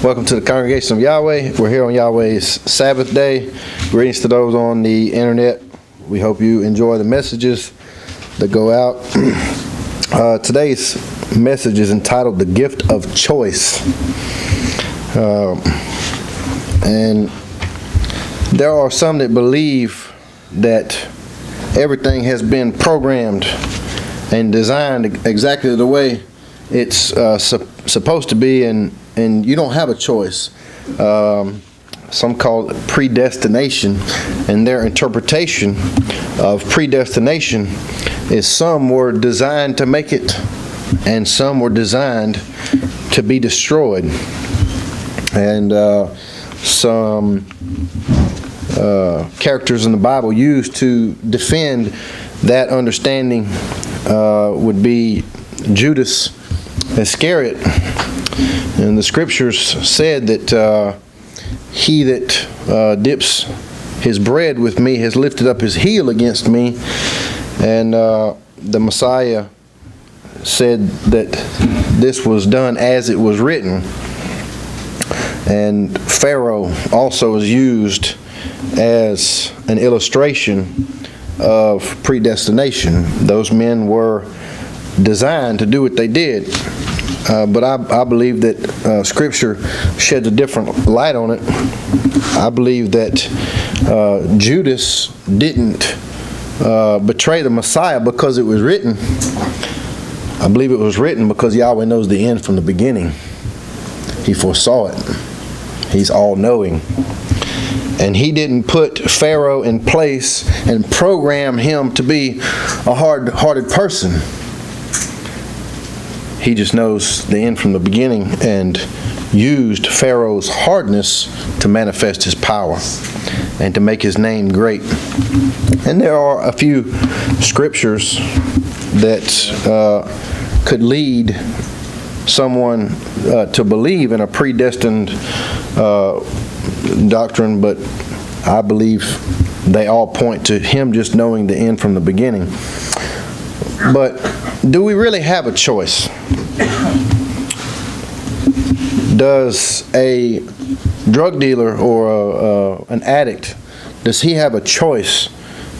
Welcome to the congregation of Yahweh. We're here on Yahweh's Sabbath day. Greetings to those on the internet. We hope you enjoy the messages that go out. Today's message is entitled The Gift of Choice. And there are some that believe that everything has been programmed and designed exactly the way it's supposed to be, and you don't have a choice. Some call it predestination, and their interpretation of predestination is some were designed to make it and some were designed to be destroyed. And some characters in the Bible used to defend that understanding would be Judas Iscariot. And the scriptures said that he that dips his bread with me has lifted up his heel against me. And the Messiah said that this was done as it was written. And Pharaoh also is used as an illustration of predestination. Those men were designed to do what they did. But I believe that Scripture sheds a different light on it. I believe that Judas didn't betray the Messiah because it was written. I believe it was written because Yahweh knows the end from the beginning. He foresaw it. He's all-knowing. And he didn't put Pharaoh in place and program him to be a hard-hearted person. He just knows the end from the beginning and used Pharaoh's hardness to manifest his power and to make his name great. And there are a few scriptures that could lead someone to believe in a predestined doctrine, but I believe they all point to him just knowing the end from the beginning. But do we really have a choice? Does a drug dealer or an addict, does he have a choice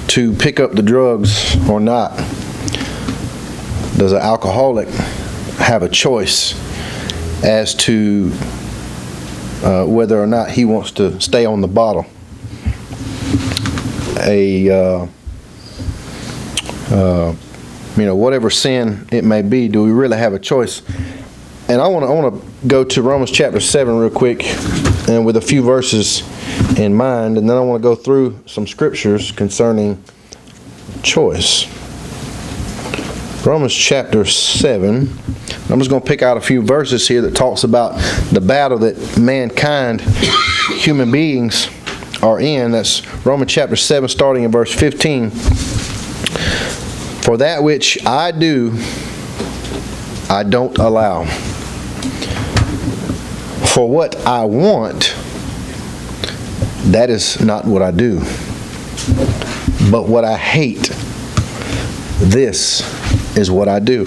to pick up the drugs or not? Does an alcoholic have a choice as to whether or not he wants to stay on the bottle? Whatever sin it may be, do we really have a choice? And I want to go to Romans chapter 7 real quick, and with a few verses in mind, and then I want to go through some scriptures concerning choice. Romans chapter 7. I'm just going to pick out a few verses here that talks about the battle that mankind, human beings, are in. That's Romans chapter 7, starting in verse 15. For that which I do, I don't allow. For what I want, that is not what I do. But what I hate, this is what I do.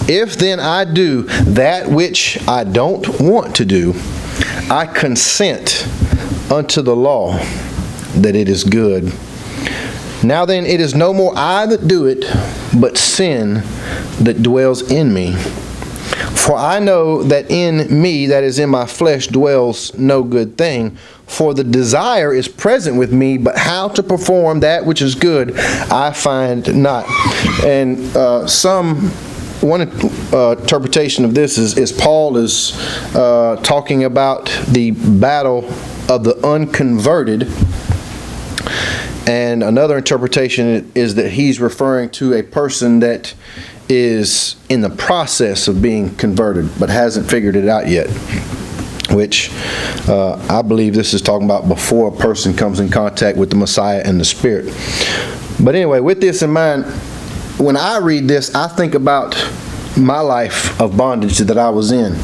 If then I do that which I don't want to do, I consent unto the law that it is good. Now then, it is no more I that do it, but sin that dwells in me. For I know that in me, that is in my flesh, dwells no good thing. For the desire is present with me, but how to perform that which is good, I find not. And one interpretation of this is Paul is talking about the battle of the unconverted. And another interpretation is that he's referring to a person that is in the process of being converted but hasn't figured it out yet, which I believe this is talking about before a person comes in contact with the Messiah and the Spirit. But anyway, with this in mind, when I read this, I think about my life of bondage that I was in.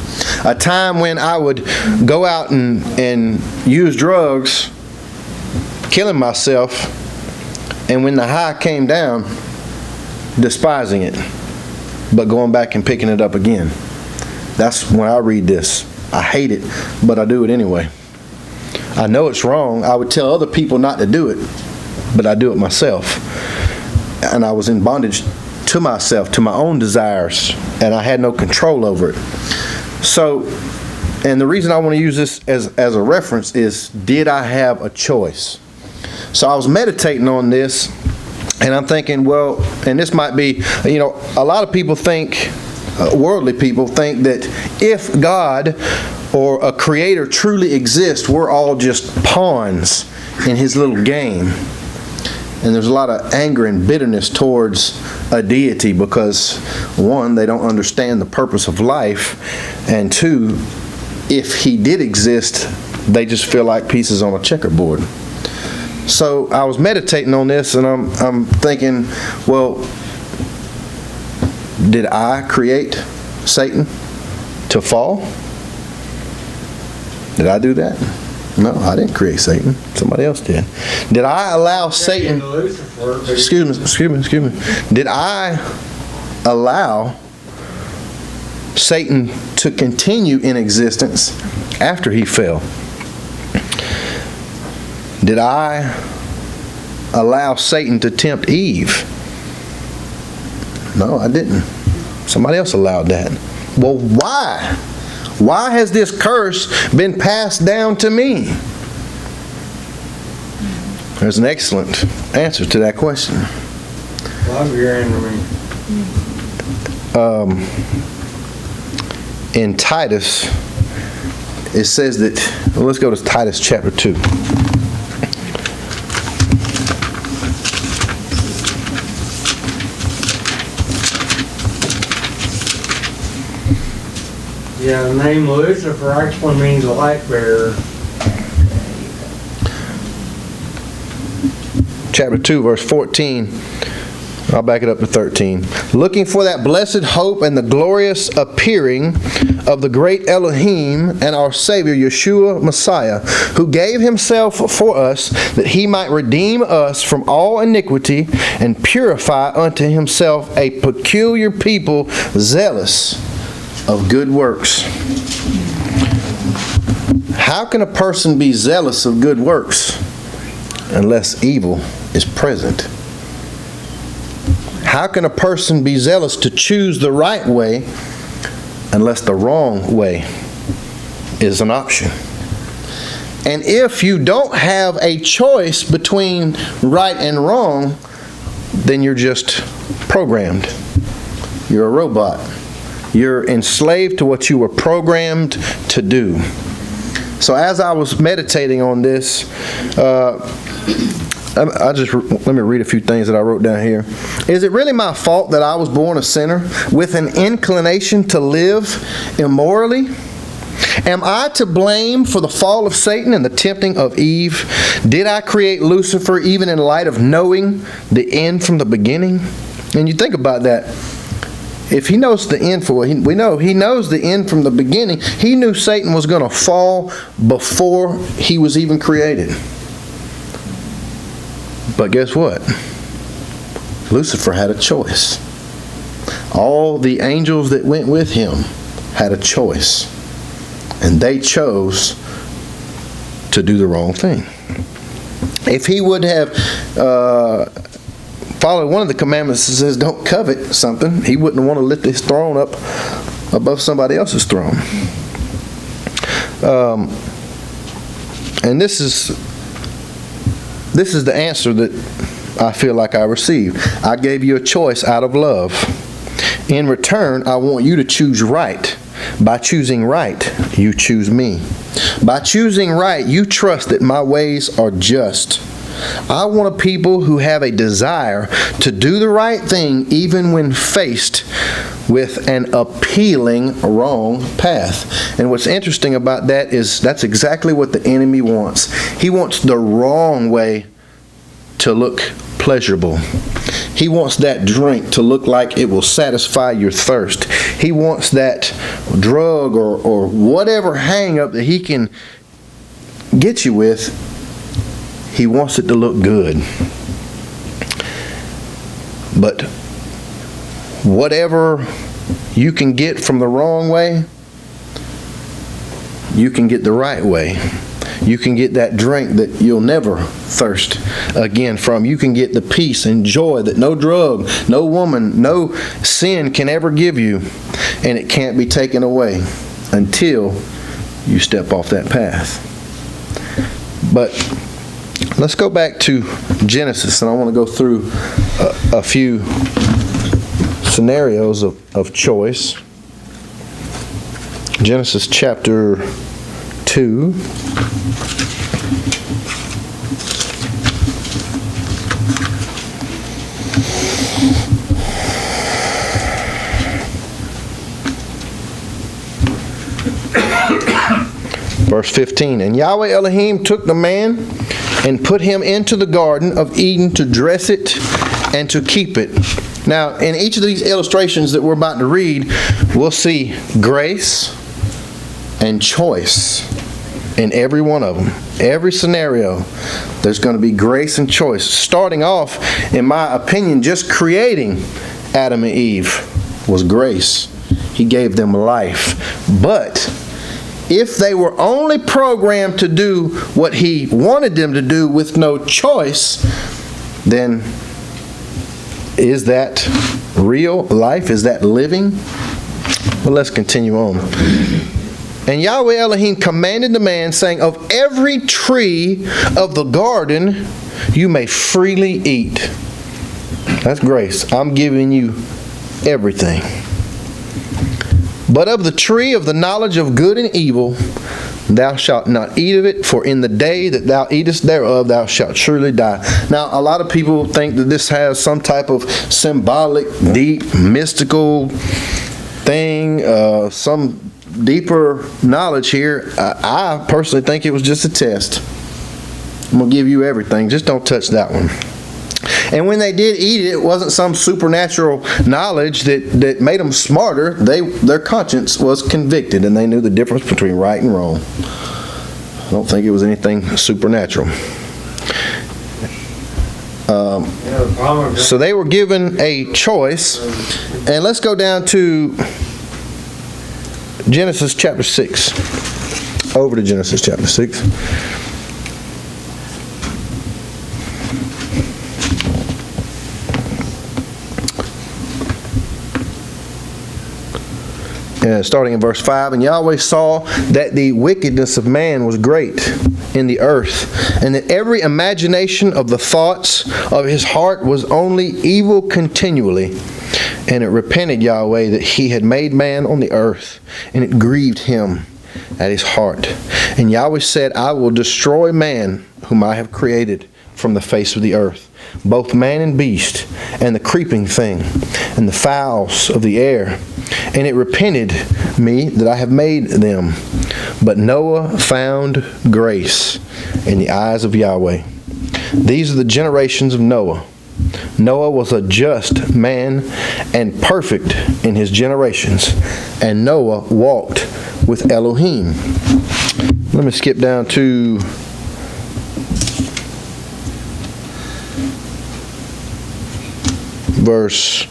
A time when I would go out and use drugs, killing myself, and when the high came down, despising it, but going back and picking it up again. That's when I read this. I hate it, but I do it anyway. I know it's wrong. I would tell other people not to do it, but I do it myself. And I was in bondage to myself, to my own desires, and I had no control over it. So, and the reason I want to use this as a reference is, did I have a choice? So I was meditating on this, and I'm thinking, well, and this might be, a lot of people think, worldly people think that if God or a creator truly exists, we're all just pawns in his little game. And there's a lot of anger and bitterness towards a deity because, one, they don't understand the purpose of life, and two, if he did exist, they just feel like pieces on a checkerboard. So I was meditating on this, and I'm thinking, well, did I create Satan to fall? Did I do that? No, I didn't create Satan. Somebody else did. Did I allow Satan... Excuse me. Did I allow Satan to continue in existence after he fell? Did I allow Satan to tempt Eve? No, I didn't. Somebody else allowed that. Well, why? Why has this curse been passed down to me? There's an excellent answer to that question. In Titus, it says that, well, let's go to Titus chapter 2. Yeah, the name Lucifer actually means a light bearer. Chapter 2, verse 14. I'll back it up to 13. Looking for that blessed hope and the glorious appearing of the great Elohim and our Savior, Yeshua Messiah, who gave himself for us that he might redeem us from all iniquity and purify unto himself a peculiar people zealous of good works. How can a person be zealous of good works unless evil is present? How can a person be zealous to choose the right way unless the wrong way is an option? And if you don't have a choice between right and wrong, then you're just programmed. You're a robot. You're enslaved to what you were programmed to do. So as I was meditating on this, let me read a few things that I wrote down here. Is it really my fault that I was born a sinner with an inclination to live immorally? Am I to blame for the fall of Satan and the tempting of Eve? Did I create Lucifer even in light of knowing the end from the beginning? And you think about that. If he knows the end we know he knows the end from the beginning. He knew Satan was going to fall before he was even created. But guess what? Lucifer had a choice. All the angels that went with him had a choice. And they chose to do the wrong thing. If he would have followed one of the commandments that says don't covet something, he wouldn't want to lift his throne up above somebody else's throne. And this is the answer that I feel like I received. I gave you a choice out of love. In return, I want you to choose right. By choosing right, you choose me. By choosing right, you trust that my ways are just. I want a people who have a desire to do the right thing even when faced with an appealing wrong path. And what's interesting about that is that's exactly what the enemy wants. He wants the wrong way to look pleasurable. He wants that drink to look like it will satisfy your thirst. He wants that drug or whatever hang up that he can get you with. He wants it to look good. But whatever you can get from the wrong way, you can get the right way. You can get that drink that you'll never thirst again from. You can get the peace and joy that no drug, no woman, no sin can ever give you. And it can't be taken away until you step off that path. But let's go back to Genesis, and I want to go through a few scenarios of choice. Genesis chapter 2. Verse 15, and Yahweh Elohim took the man and put him into the garden of Eden to dress it and to keep it. Now, in each of these illustrations that we're about to read, we'll see grace and choice in every one of them. Every scenario, there's going to be grace and choice. Starting off, in my opinion, just creating Adam and Eve was grace. He gave them life. But if they were only programmed to do what He wanted them to do with no choice, then is that real life? Is that living? Well, let's continue on. And Yahweh Elohim commanded the man, saying, of every tree of the garden you may freely eat. That's grace. I'm giving you everything. But of the tree of the knowledge of good and evil, thou shalt not eat of it, for in the day that thou eatest thereof, thou shalt surely die. Now, a lot of people think that this has some type of symbolic, deep, mystical thing, some deeper knowledge here. I personally think it was just a test. I'm going to give you everything. Just don't touch that one. And when they did eat it, it wasn't some supernatural knowledge that made them smarter. Their conscience was convicted, and they knew the difference between right and wrong. I don't think it was anything supernatural. So they were given a choice. And let's go down to Genesis chapter 6. Over to Genesis chapter 6. Starting in verse 5, and Yahweh saw that the wickedness of man was great in the earth, and that every imagination of the thoughts of his heart was only evil continually. And it repented Yahweh that He had made man on the earth, and it grieved Him at His heart. And Yahweh said, I will destroy man whom I have created from the face of the earth, both man and beast, and the creeping thing, and the fowls of the air. And it repented me that I have made them. But Noah found grace in the eyes of Yahweh. These are the generations of Noah. Noah was a just man and perfect in his generations. And Noah walked with Elohim. Let me skip down to verse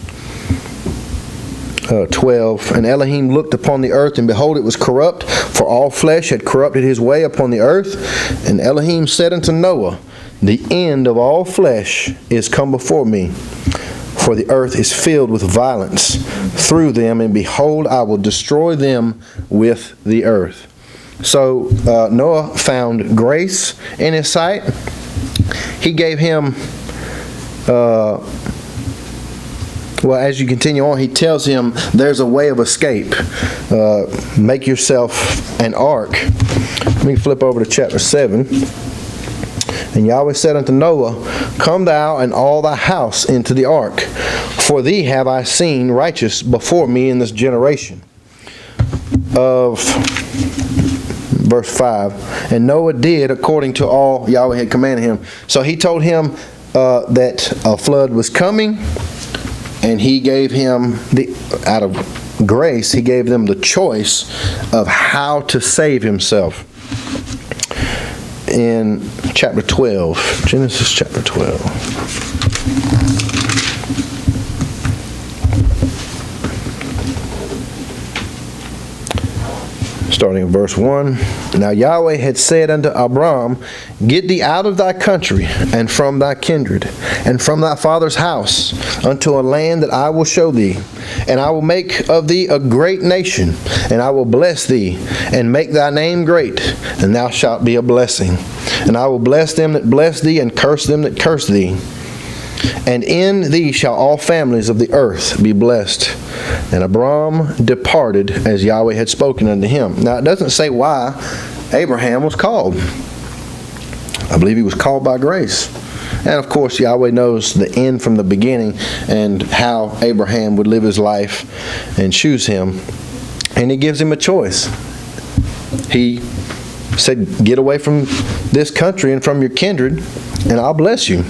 12. And Elohim looked upon the earth, and behold, it was corrupt, for all flesh had corrupted his way upon the earth. And Elohim said unto Noah, the end of all flesh is come before me, for the earth is filled with violence through them, and behold, I will destroy them with the earth. So Noah found grace in his sight. He gave him well, as you continue on, he tells him there's a way of escape. Make yourself an ark. Let me flip over to chapter 7. And Yahweh said unto Noah, come thou and all thy house into the ark, for thee have I seen righteous before me in this generation. Of verse 5. And Noah did according to all Yahweh had commanded him. So he told him that a flood was coming. And he gave him, out of grace, he gave them the choice of how to save himself. In chapter 12, Genesis chapter 12. starting in verse 1. Now Yahweh had said unto Abram, Get thee out of thy country, and from thy kindred, and from thy father's house, unto a land that I will show thee. And I will make of thee a great nation, and I will bless thee, and make thy name great, and thou shalt be a blessing. And I will bless them that bless thee, and curse them that curse thee. And in thee shall all families of the earth be blessed. And Abram departed as Yahweh had spoken unto him. Now it doesn't say why Abraham was called. I believe he was called by grace. And of course Yahweh knows the end from the beginning and how Abraham would live his life and choose him. And he gives him a choice. He said, get away from this country and from your kindred, and I'll bless you.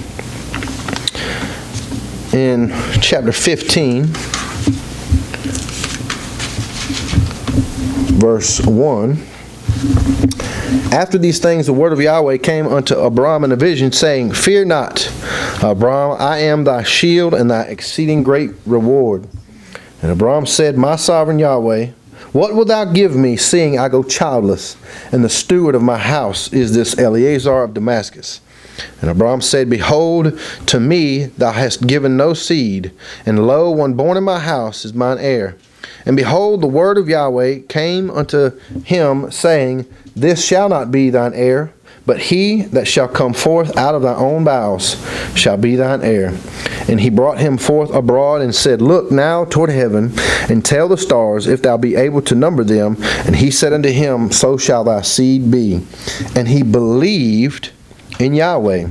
In chapter 15, verse 1, after these things the word of Yahweh came unto Abram in a vision, saying, Fear not, Abram, I am thy shield and thy exceeding great reward. And Abram said, My sovereign Yahweh, what wilt thou give me, seeing I go childless, and the steward of my house is this Eleazar of Damascus? And Abram said, Behold, to me thou hast given no seed, and lo, one born in my house is mine heir. And behold, the word of Yahweh came unto him, saying, This shall not be thine heir, but he that shall come forth out of thy own bowels shall be thine heir. And he brought him forth abroad, and said, Look now toward heaven, and tell the stars, if thou be able to number them. And he said unto him, So shall thy seed be. And he believed in Yahweh,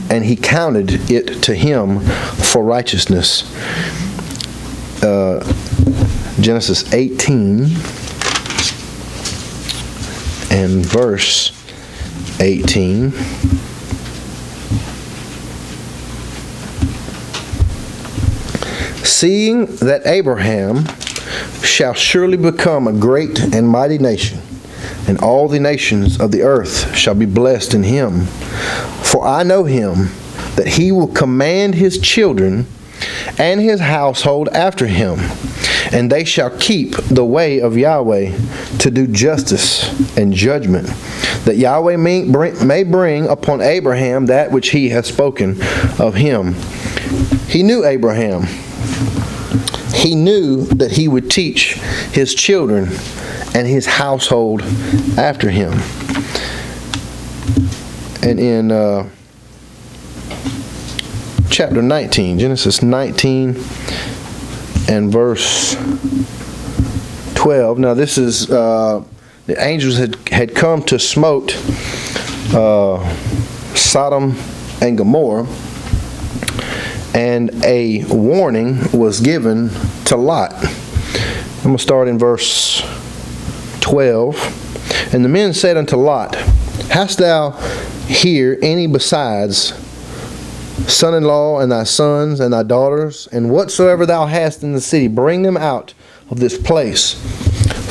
and he counted it to him for righteousness. Genesis 18 and verse 18. Seeing that Abraham shall surely become a great and mighty nation, and all the nations of the earth shall be blessed in him. For I know him, that he will command his children and his household after him, and they shall keep the way of Yahweh to do justice and judgment, that Yahweh may bring upon Abraham that which he hath spoken of him. He knew Abraham. He knew that he would teach his children and his household after him. And in chapter 19, Genesis 19 and verse 12. Now this is, the angels had come to smote Sodom and Gomorrah, and a warning was given to Lot. I'm going to start in verse 12. And the men said unto Lot, Hast thou here any besides son-in-law, and thy sons, and thy daughters, and whatsoever thou hast in the city, bring them out of this place.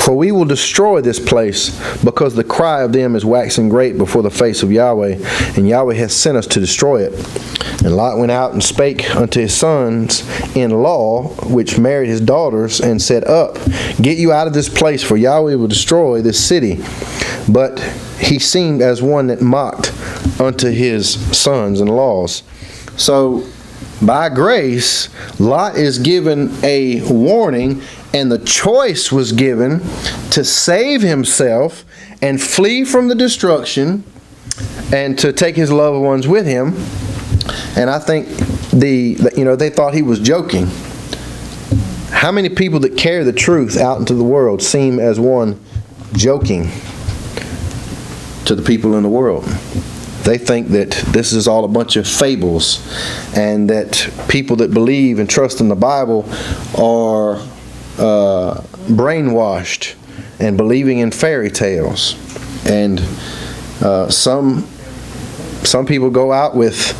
For we will destroy this place, because the cry of them is waxing great before the face of Yahweh, and Yahweh hath sent us to destroy it. And Lot went out and spake unto his sons-in-law, which married his daughters, and said, Up, get you out of this place, for Yahweh will destroy this city. But he seemed as one that mocked unto his sons-in-laws. So, by grace, Lot is given a warning, and the choice was given to save himself and flee from the destruction and to take his loved ones with him. And I think they thought he was joking. How many people that carry the truth out into the world seem as one joking to the people in the world? They think that this is all a bunch of fables, and that people that believe and trust in the Bible are brainwashed and believing in fairy tales. And some people go out with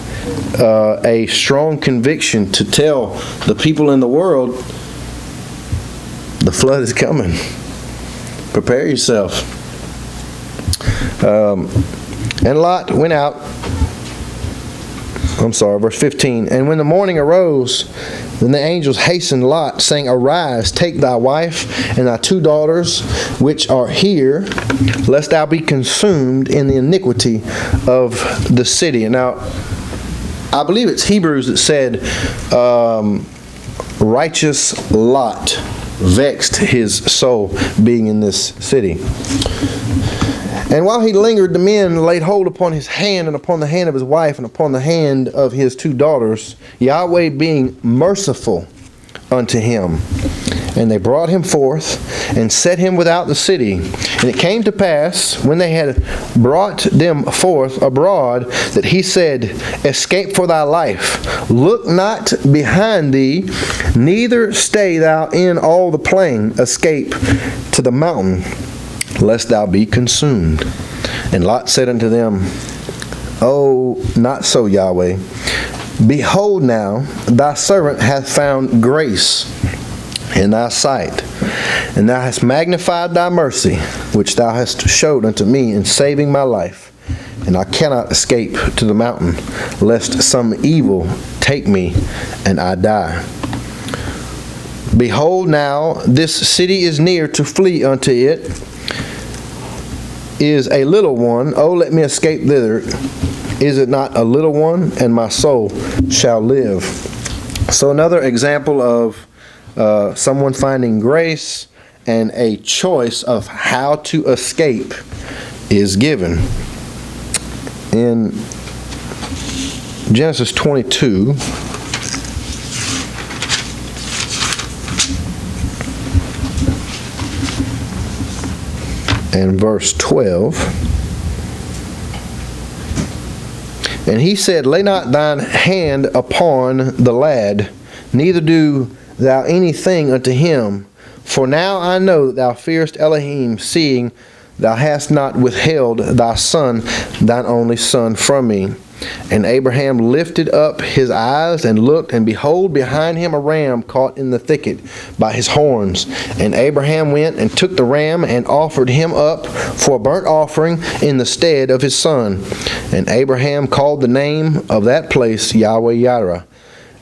a strong conviction to tell the people in the world, the flood is coming. Prepare yourself. And Lot went out verse 15. And when the morning arose, then the angels hastened Lot, saying, Arise, take thy wife and thy 2 daughters, which are here, lest thou be consumed in the iniquity of the city. And now, I believe it's Hebrews that said, righteous Lot vexed his soul being in this city. And while he lingered, the men laid hold upon his hand and upon the hand of his wife and upon the hand of his 2 daughters, Yahweh being merciful unto him. And they brought him forth and set him without the city. And it came to pass, when they had brought them forth abroad, that he said, Escape for thy life. Look not behind thee, neither stay thou in all the plain. Escape to the mountain, lest thou be consumed. And Lot said unto them, Oh, not so, Yahweh. Behold now, thy servant hath found grace in thy sight, and thou hast magnified thy mercy, which thou hast showed unto me in saving my life. And I cannot escape to the mountain, lest some evil take me and I die. Behold now, this city is near to flee unto it, is a little one. Oh, let me escape thither. Is it not a little one? And my soul shall live. So another example of someone finding grace and a choice of how to escape is given. In Genesis 22, and verse 12, and he said, Lay not thine hand upon the lad, neither do thou anything unto him. For now I know that thou fearest Elohim, seeing thou hast not withheld thy son, thine only son, from me. And Abraham lifted up his eyes and looked, and behold, behind him a ram caught in the thicket by his horns. And Abraham went and took the ram and offered him up for a burnt offering in the stead of his son. And Abraham called the name of that place Yahweh Yireh.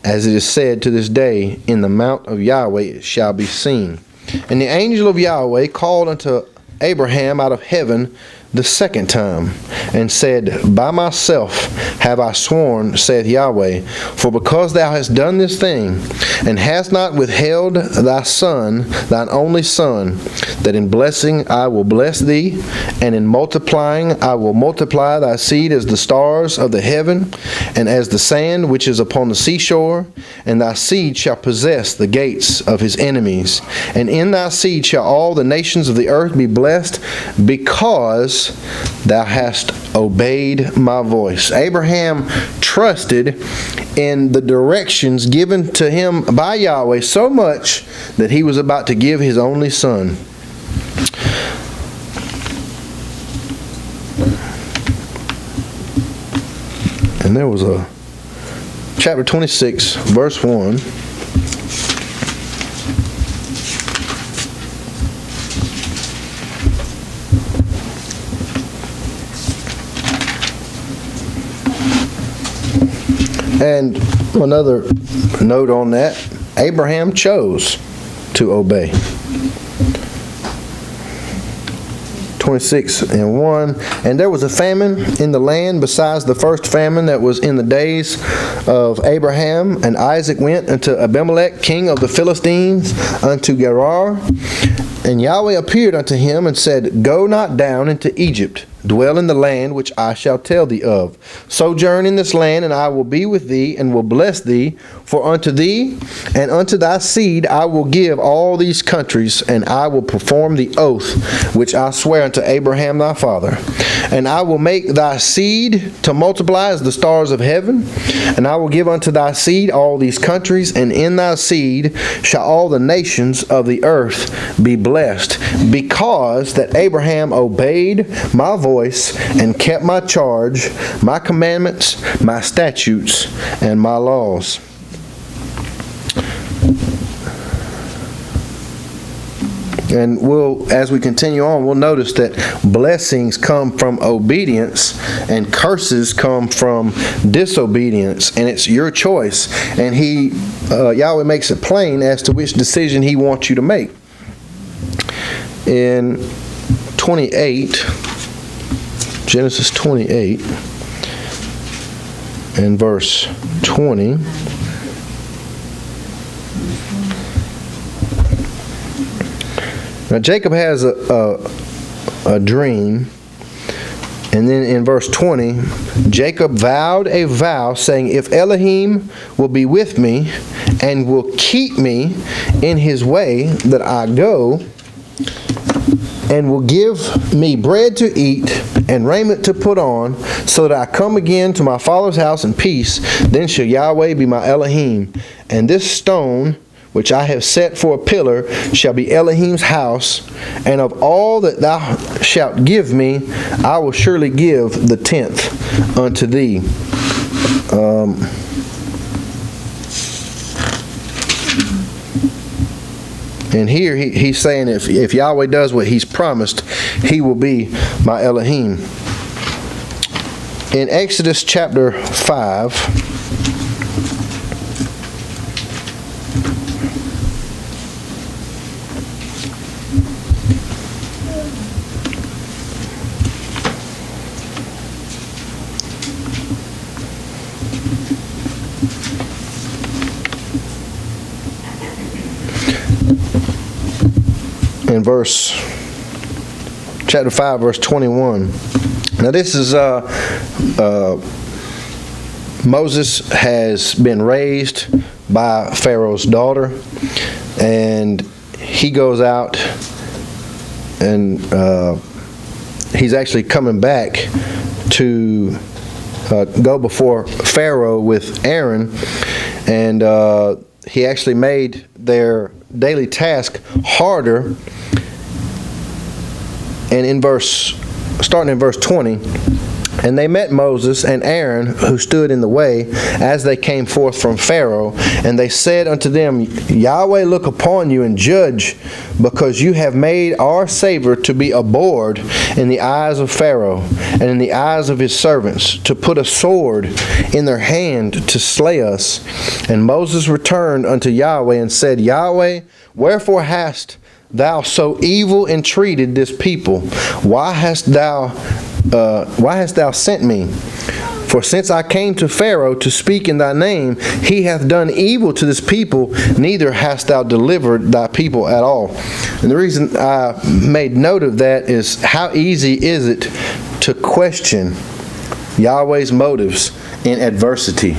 As it is said to this day, In the mount of Yahweh it shall be seen. And the angel of Yahweh called unto Abraham out of heaven the second time, and said, By myself have I sworn, saith Yahweh, for because thou hast done this thing, and hast not withheld thy son, thine only son, that in blessing I will bless thee, and in multiplying I will multiply thy seed as the stars of the heaven, and as the sand which is upon the seashore, and thy seed shall possess the gates of his enemies. And in thy seed shall all the nations of the earth be blessed, because thou hast obeyed my voice. Abraham trusted in the directions given to him by Yahweh so much that he was about to give his only son. And there was a chapter 26, verse 1. And another note on that, Abraham chose to obey. 26:1, and there was a famine in the land besides the first famine that was in the days of Abraham. And Isaac went unto Abimelech, king of the Philistines, unto Gerar. And Yahweh appeared unto him and said, Go not down into Egypt, dwell in the land which I shall tell thee of. Sojourn in this land, and I will be with thee, and will bless thee. For unto thee and unto thy seed I will give all these countries, and I will perform the oath which I swear unto Abraham thy father. And I will make thy seed to multiply as the stars of heaven, and I will give unto thy seed all these countries, and in thy seed shall all the nations of the earth be blessed, because that Abraham obeyed my voice and kept my charge, my commandments, my statutes, and my laws. And as we continue on, we'll notice that blessings come from obedience and curses come from disobedience, and it's your choice. And Yahweh makes it plain as to which decision he wants you to make. In 28, Genesis 28, and verse 20, now Jacob has a dream, and then in verse 20, Jacob vowed a vow, saying, if Elohim will be with me and will keep me in his way that I go, and will give me bread to eat and raiment to put on, so that I come again to my father's house in peace, then shall Yahweh be my Elohim, and this stone which I have set for a pillar shall be Elohim's house, and of all that thou shalt give me, I will surely give the 10th unto thee. And here he's saying if Yahweh does what he's promised, he will be my Elohim. In Exodus chapter 5, in chapter 5, verse 21. Now this is Moses has been raised by Pharaoh's daughter, and he goes out and he's actually coming back to go before Pharaoh with Aaron, and he actually made their daily task harder. And starting in verse 20, and they met Moses and Aaron, who stood in the way, as they came forth from Pharaoh. And they said unto them, Yahweh look upon you and judge, because you have made our savor to be abhorred in the eyes of Pharaoh, and in the eyes of his servants, to put a sword in their hand to slay us. And Moses returned unto Yahweh and said, Yahweh, wherefore hast thou so evil entreated this people? Why hast thou sent me? For since I came to Pharaoh to speak in thy name, he hath done evil to this people, neither hast thou delivered thy people at all. And the reason I made note of that is how easy is it to question Yahweh's motives in adversity,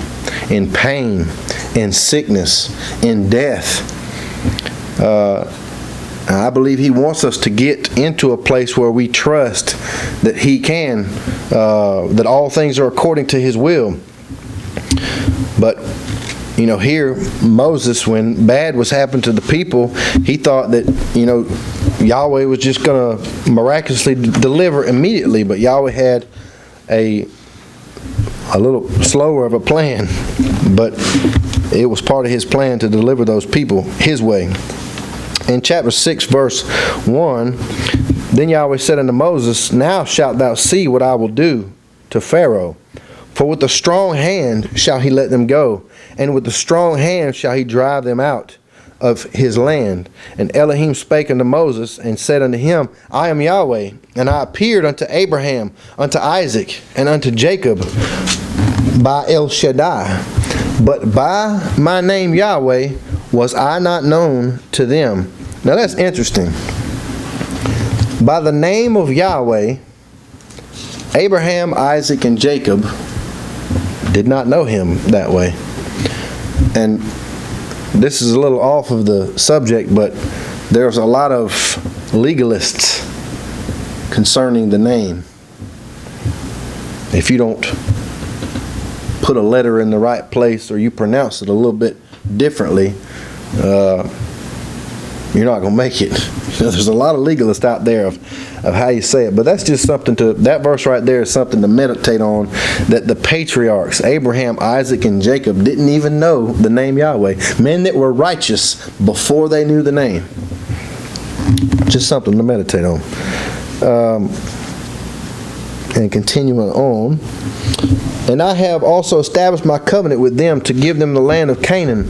in pain, in sickness, in death. I believe he wants us to get into a place where we trust that he can, that all things are according to his will. But, here, Moses, when bad was happening to the people, he thought that, Yahweh was just going to miraculously deliver immediately. But Yahweh had a little slower of a plan. But it was part of his plan to deliver those people his way. In chapter 6, verse 1, then Yahweh said unto Moses, now shalt thou see what I will do to Pharaoh. For with a strong hand shall he let them go, and with a strong hand shall he drive them out of his land. And Elohim spake unto Moses, and said unto him, I am Yahweh, and I appeared unto Abraham, unto Isaac, and unto Jacob by El Shaddai. But by my name Yahweh was I not known to them. Now that's interesting. By the name of Yahweh, Abraham, Isaac, and Jacob did not know him that way. And this is a little off of the subject, but there's a lot of legalists concerning the name. If you don't put a letter in the right place, or you pronounce it a little bit differently, you're not going to make it. There's a lot of legalists out there of how you say it. But that's just something that verse right there is something to meditate on, that the patriarchs, Abraham, Isaac, and Jacob, didn't even know the name Yahweh. Men that were righteous before they knew the name. Just something to meditate on. And continuing on. And I have also established my covenant with them to give them the land of Canaan,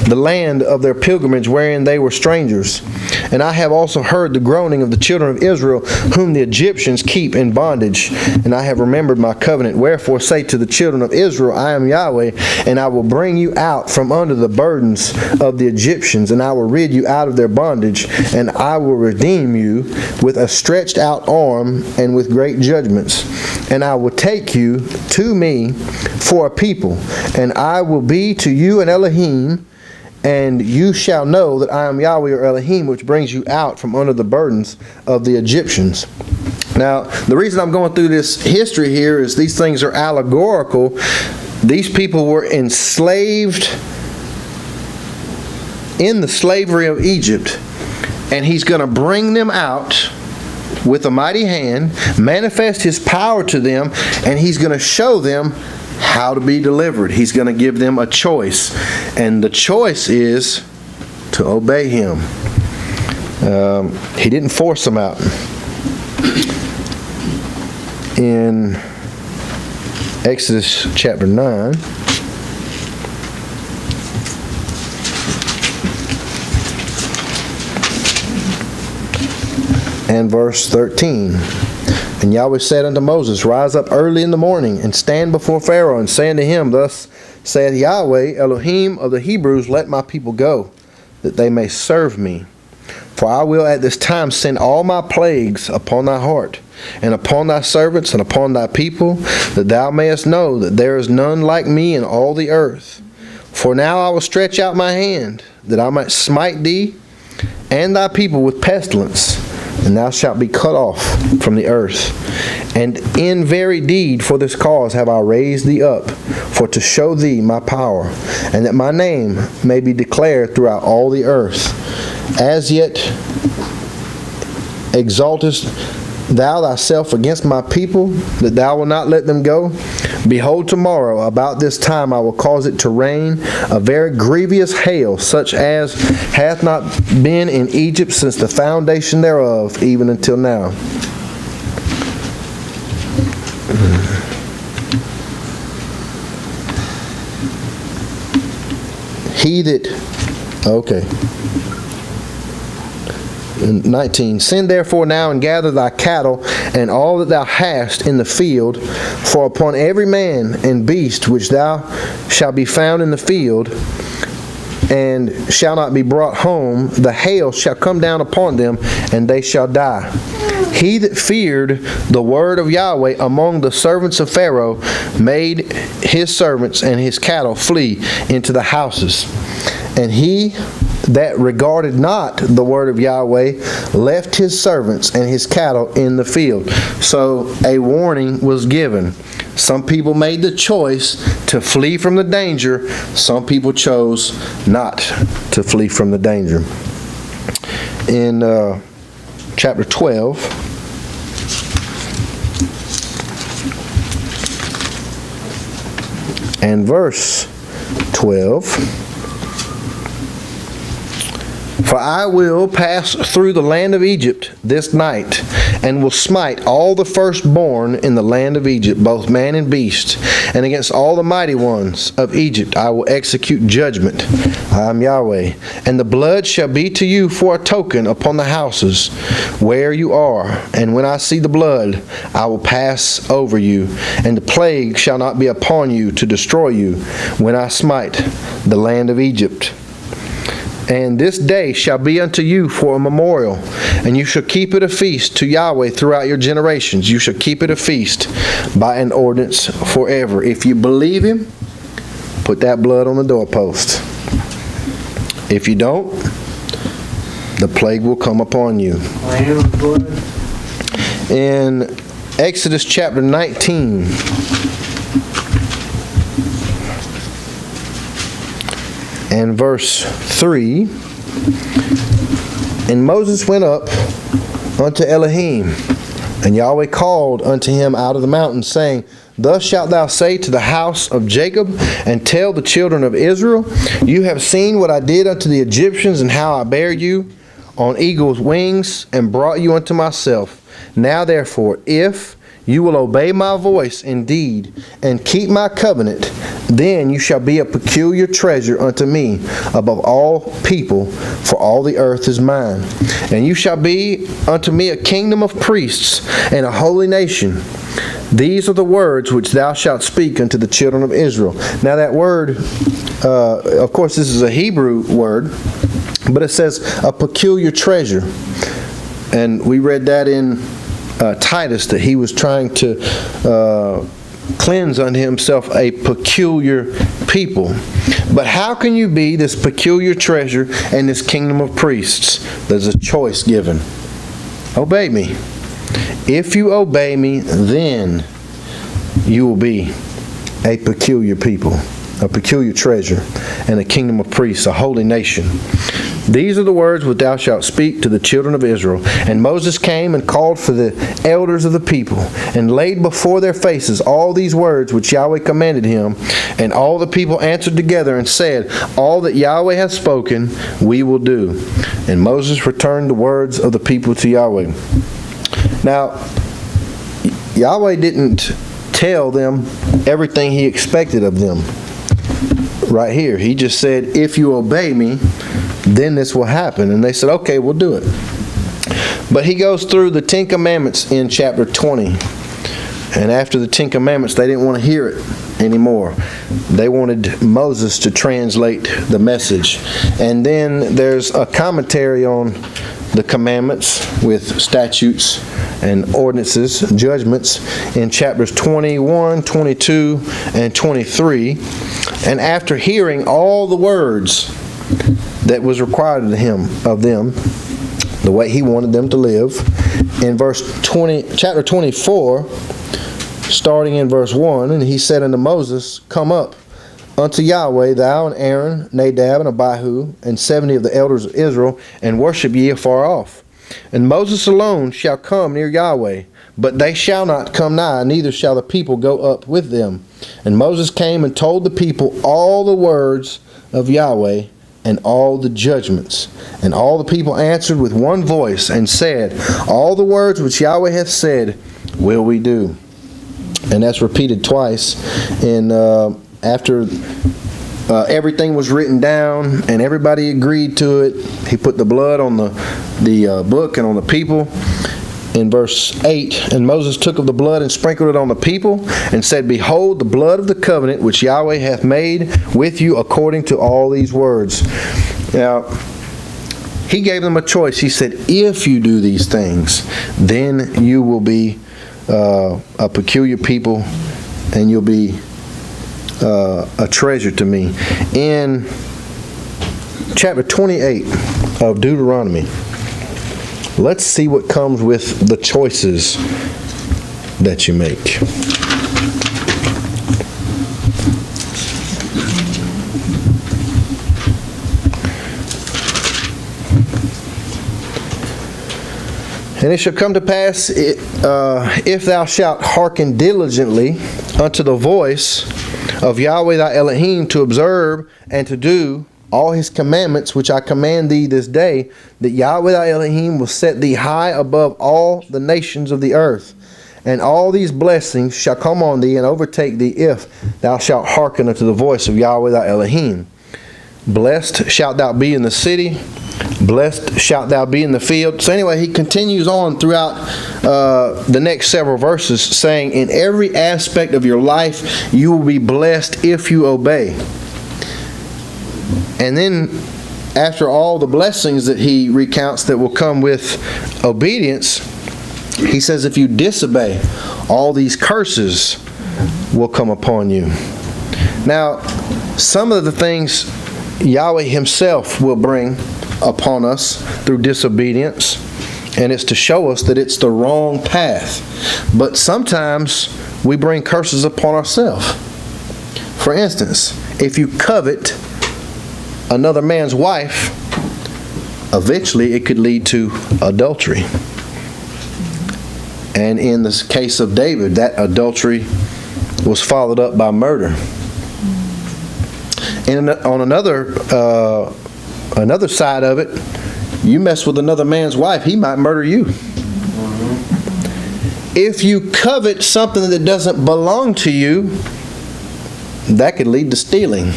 the land of their pilgrimage wherein they were strangers. And I have also heard the groaning of the children of Israel, whom the Egyptians keep in bondage. And I have remembered my covenant. Wherefore say to the children of Israel, I am Yahweh, and I will bring you out from under the burdens of the Egyptians, and I will rid you out of their bondage, and I will redeem you with a stretched out arm and with great judgments. And I will take you to me for a people, and I will be to you an Elohim, and you shall know that I am Yahweh your Elohim, which brings you out from under the burdens of the Egyptians. Now, the reason I'm going through this history here is these things are allegorical. These people were enslaved in the slavery of Egypt, and he's going to bring them out with a mighty hand, manifest his power to them, and he's going to show them how to be delivered. He's going to give them a choice, and the choice is to obey him. He didn't force them out. In Exodus chapter 9, and verse 13. And Yahweh said unto Moses, Rise up early in the morning, and stand before Pharaoh, and say unto him, Thus saith Yahweh, Elohim of the Hebrews, Let my people go, that they may serve me. For I will at this time send all my plagues upon thy heart, and upon thy servants, and upon thy people, that thou mayest know that there is none like me in all the earth. For now I will stretch out my hand, that I might smite thee and thy people with pestilence, and thou shalt be cut off from the earth. And in very deed for this cause have I raised thee up, for to show thee my power, and that my name may be declared throughout all the earth. As yet exaltest thou thyself against my people, that thou wilt not let them go? Behold, tomorrow about this time I will cause it to rain a very grievous hail, such as hath not been in Egypt since the foundation thereof, even until now. He that, okay. 19. Send therefore now and gather thy cattle and all that thou hast in the field, for upon every man and beast which thou shalt be found in the field, and shall not be brought home, the hail shall come down upon them, and they shall die. He that feared the word of Yahweh among the servants of Pharaoh made his servants and his cattle flee into the houses. And he that regarded not the word of Yahweh left his servants and his cattle in the field. So a warning was given. Some people made the choice to flee from the danger. Some people chose not to flee from the danger. In chapter 12, and verse 12, For I will pass through the land of Egypt this night, and will smite all the firstborn in the land of Egypt, both man and beast. And against all the mighty ones of Egypt I will execute judgment. I am Yahweh. And the blood shall be to you for a token upon the houses where you are. And when I see the blood, I will pass over you, and the plague shall not be upon you to destroy you when I smite the land of Egypt. And this day shall be unto you for a memorial, and you shall keep it a feast to Yahweh throughout your generations. You shall keep it a feast by an ordinance forever. If you believe him, put that blood on the doorpost. If you don't, the plague will come upon you. In Exodus chapter 19, and verse 3, And Moses went up unto Elohim, and Yahweh called unto him out of the mountain, saying, Thus shalt thou say to the house of Jacob, and tell the children of Israel, You have seen what I did unto the Egyptians, and how I bare you on eagle's wings and brought you unto myself. Now therefore, if you will obey my voice indeed, and keep my covenant, then you shall be a peculiar treasure unto me above all people, for all the earth is mine. And you shall be unto me a kingdom of priests and a holy nation. These are the words which thou shalt speak unto the children of Israel. Now that word, of course this is a Hebrew word, but it says a peculiar treasure. And we read that in Titus, that he was trying to cleanse unto himself a peculiar people. But how can you be this peculiar treasure and this kingdom of priests? There's a choice given. Obey me. If you obey me, then you will be a peculiar people, a peculiar treasure, and a kingdom of priests, a holy nation. These are the words which thou shalt speak to the children of Israel. And Moses came and called for the elders of the people, and laid before their faces all these words which Yahweh commanded him. And all the people answered together and said, All that Yahweh hath spoken, we will do. And Moses returned the words of the people to Yahweh. Now, Yahweh didn't tell them everything he expected of them right here. He just said, if you obey me, then this will happen. And they said, okay, we'll do it. But he goes through the 10 Commandments in chapter 20. And after the 10 Commandments, they didn't want to hear it anymore. They wanted Moses to translate the message. And then there's a commentary on the commandments with statutes and ordinances, judgments, in chapters 21, 22, and 23. And after hearing all the words that was required of them, the way he wanted them to live, in chapter 24, starting in verse 1, and he said unto Moses, Come up unto Yahweh, thou and Aaron, Nadab and Abihu, and 70 of the elders of Israel, and worship ye afar off. And Moses alone shall come near Yahweh, but they shall not come nigh, neither shall the people go up with them. And Moses came and told the people all the words of Yahweh, and all the judgments. And all the people answered with one voice, and said, All the words which Yahweh hath said will we do. And that's repeated twice. And after everything was written down and everybody agreed to it, he put the blood on the book and on the people. In verse 8, and Moses took of the blood and sprinkled it on the people, and said, Behold, the blood of the covenant which Yahweh hath made with you according to all these words. Now, he gave them a choice. He said, if you do these things, then you will be a peculiar people, and you'll be a treasure to me. In chapter 28 of Deuteronomy, let's see what comes with the choices that you make. And it shall come to pass, if thou shalt hearken diligently unto the voice of Yahweh thy Elohim, to observe and to do all his commandments which I command thee this day, that Yahweh thy Elohim will set thee high above all the nations of the earth. And all these blessings shall come on thee and overtake thee, if thou shalt hearken unto the voice of Yahweh thy Elohim. Blessed shalt thou be in the city, blessed shalt thou be in the field. So anyway, he continues on throughout the next several verses, saying, in every aspect of your life you will be blessed if you obey. And then, after all the blessings that he recounts that will come with obedience, he says, if you disobey, all these curses will come upon you. Now, some of the things Yahweh himself will bring upon us through disobedience, and it's to show us that it's the wrong path. But sometimes we bring curses upon ourselves. For instance, if you covet another man's wife, eventually it could lead to adultery. And in the case of David, that adultery was followed up by murder. And on another side of it, You mess with another man's wife, he might murder you. If you covet something that doesn't belong to you, that could lead to stealing.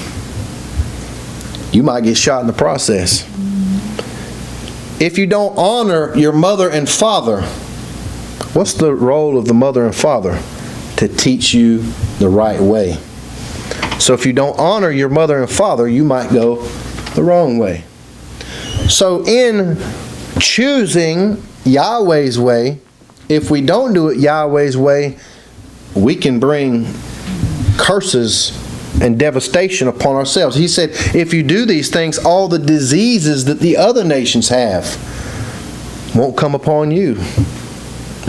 You might get shot in the process. If you don't honor your mother and father, what's the role of the mother and father? To teach you the right way. So if you don't honor your mother and father, you might go the wrong way. So in choosing Yahweh's way, if we don't do it Yahweh's way, we can bring curses and devastation upon ourselves. He said, if you do these things, all the diseases that the other nations have won't come upon you.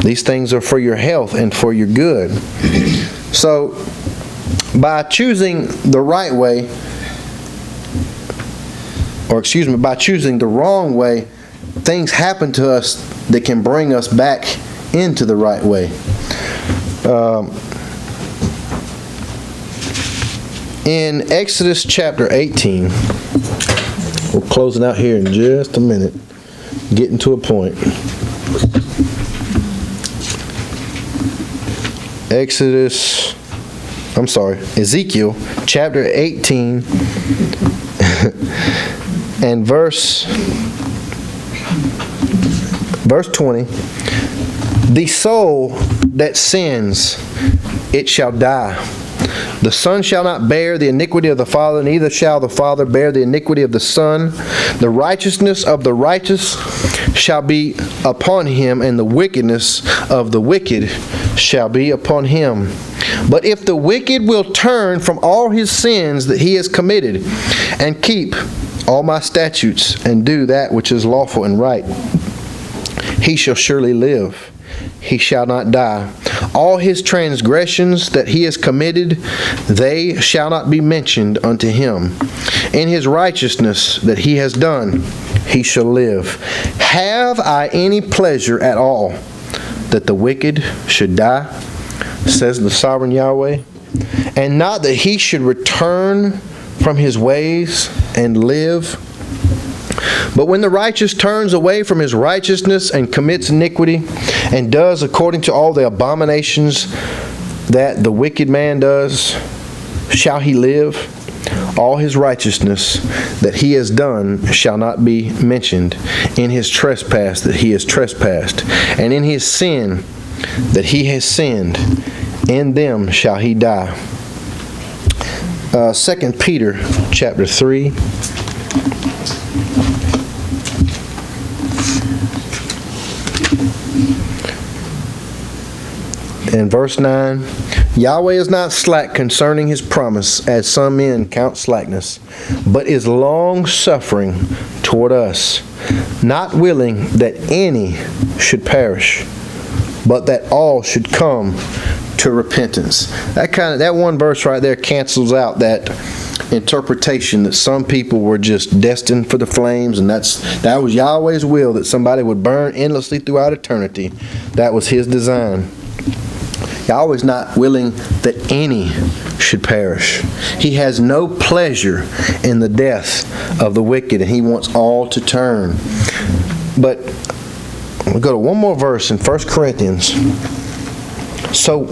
These things are for your health and for your good. So, by choosing the right way, by choosing the wrong way, things happen to us that can bring us back into the right way. In Exodus chapter 18, we're closing out here in just a minute, getting to a point. Ezekiel chapter 18 and verse 20. The soul that sins, it shall die. The son shall not bear the iniquity of the father, neither shall the father bear the iniquity of the son. The righteousness of the righteous shall be upon him, and the wickedness of the wicked shall be upon him. But if the wicked will turn from all his sins that he has committed, and keep all my statutes, and do that which is lawful and right, he shall surely live. He shall not die. All his transgressions that he has committed, they shall not be mentioned unto him. In his righteousness that he has done, he shall live. Have I any pleasure at all that the wicked should die, says the sovereign Yahweh, and not that he should return from his ways and live? But when the righteous turns away from his righteousness and commits iniquity, and does according to all the abominations that the wicked man does, shall he live? All his righteousness that he has done shall not be mentioned. In his trespass that he has trespassed, and in his sin that he has sinned, in them shall he die. 2 Peter chapter 3. In verse 9, Yahweh is not slack concerning his promise, as some men count slackness, but is long-suffering toward us, not willing that any should perish, but that all should come to repentance. That one verse right there cancels out that interpretation that some people were just destined for the flames, and that was Yahweh's will, that somebody would burn endlessly throughout eternity. That was his design. Yahweh's not willing that any should perish. He has no pleasure in the death of the wicked, and he wants all to turn. But we'll go to one more verse in 1 Corinthians. So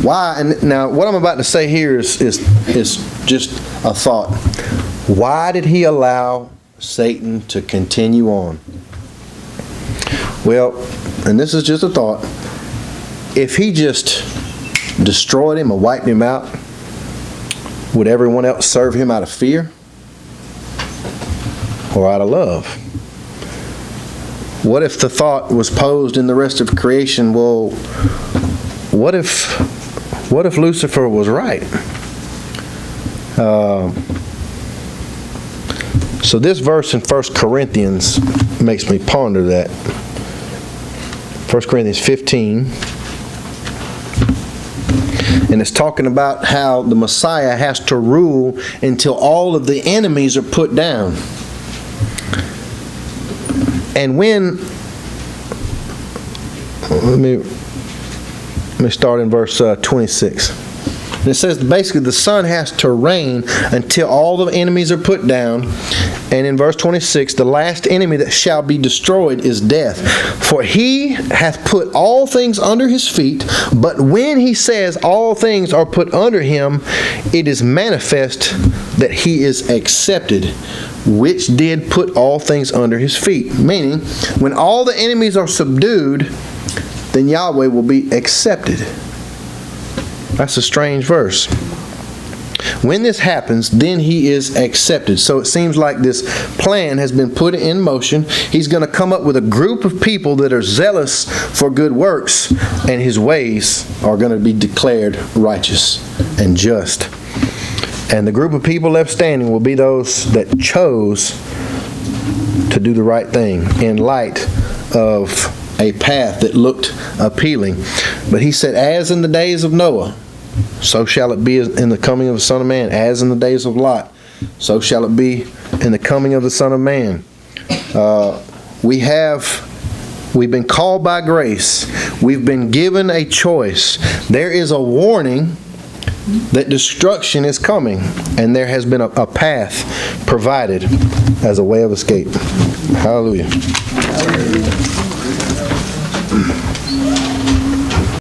why, and now what I'm about to say here is just a thought. Why did he allow Satan to continue on? Well, and this is just a thought. If he just destroyed him or wiped him out, would everyone else serve him out of fear or out of love? What if the thought was posed in the rest of creation, well, what if Lucifer was right? So this verse in 1 Corinthians makes me ponder that. 1 Corinthians 15. And it's talking about how the Messiah has to rule until all of the enemies are put down. And when, let me start in verse 26. And it says basically the sun has to reign until all the enemies are put down. And in verse 26, the last enemy that shall be destroyed is death. For he hath put all things under his feet, but when he says all things are put under him, it is manifest that he is accepted, which did put all things under his feet. Meaning, when all the enemies are subdued, then Yahweh will be accepted. That's a strange verse. When this happens, then he is accepted. So it seems like this plan has been put in motion. He's going to come up with a group of people that are zealous for good works, and his ways are going to be declared righteous and just. And the group of people left standing will be those that chose to do the right thing in light of a path that looked appealing. But he said, as in the days of Noah, so shall it be in the coming of the Son of Man. As in the days of Lot, so shall it be in the coming of the Son of Man. We've been called by grace. We've been given a choice. There is a warning that destruction is coming, and there has been a path provided as a way of escape. Hallelujah.